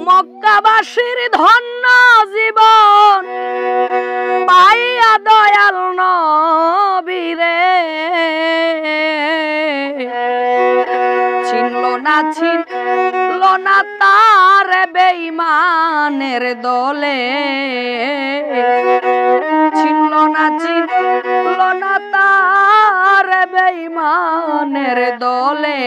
মক্কাবাসীর ধন্য জীবন পাইয়া দয়াল নবীরে চিনল না তার বেঈমানের দলে চিনল না তার বেঈমানের দলে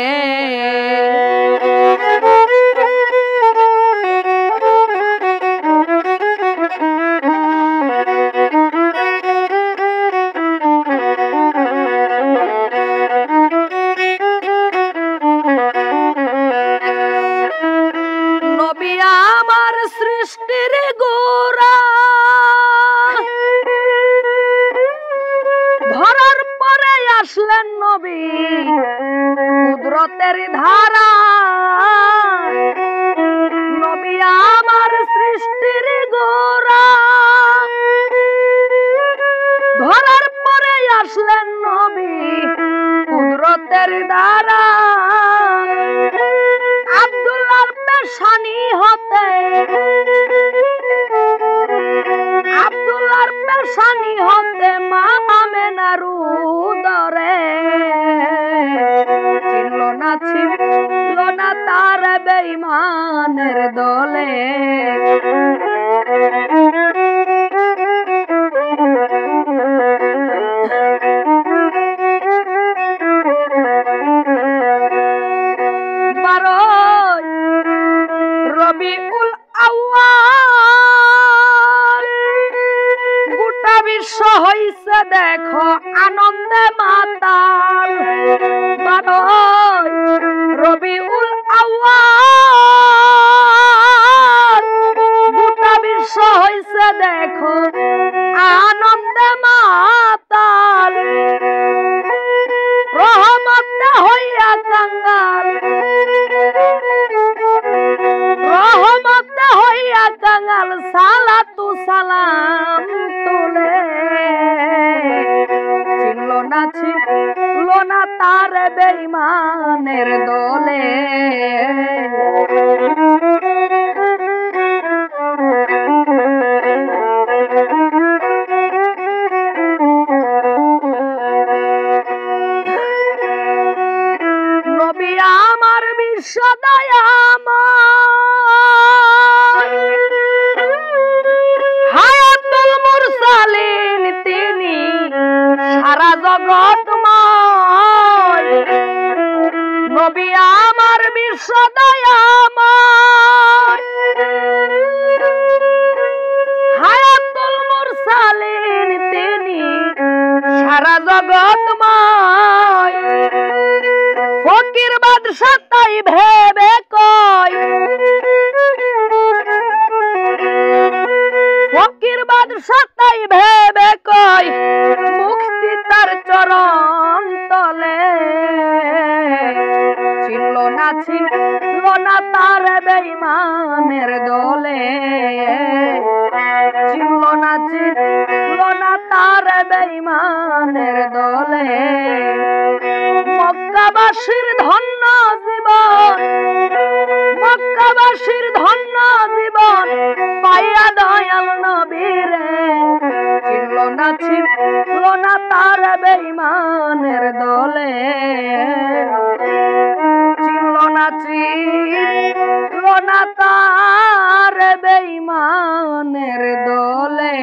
সৃষ্টির গোরা ধরার পরে আসলেন নবী কুদরতের ধারা নবী আমার সৃষ্টির গোরা ধরার পরে আসলেন নবী কুদরতের ধারা আব্দুল্লাহর পেশানি হতে আব্দুল্লাহর পেশানি হতে মা আমেনার উদরে চিনল না তার বেঈমানের দলে রবিউল আউয়াল গোটা বিশ্ব হইছে দেখো আনন্দে মাতাল রবিউল আউয়াল গোটা বিশ্ব হইছে দেখো আনন্দে মাতাল রহমতে হইয়া কাঙ্গাল রহমতে হইয়া কাঙ্গাল সালাতু সালাম তোলে চিনল না তার বেঈমানের দলে নবী আমার বিশ্ব দয়াময় হায়াতুল মুরসালিন তিনি সারা জগৎময় নবী আমার বিশ্ব দয়াময় হায়াতুল মুরসালিন তিনি সারা জগৎময় ফকির বাদশা তাই ভেবে কয় ফকির বাদশা তাই ভেবে কয় মুক্তি তার চরণ তলে চিনল না তার বেঈমানের দলে চিনল না তার বেঈমানের দলে মক্কাবাসীর ধন্য জীবন মক্কাবাসীর ধন্য জীবন পাইয়া দয়াল নবীরে চিনল না তার বেঈমানের দলে চিনল না তার বেঈমানের দলে।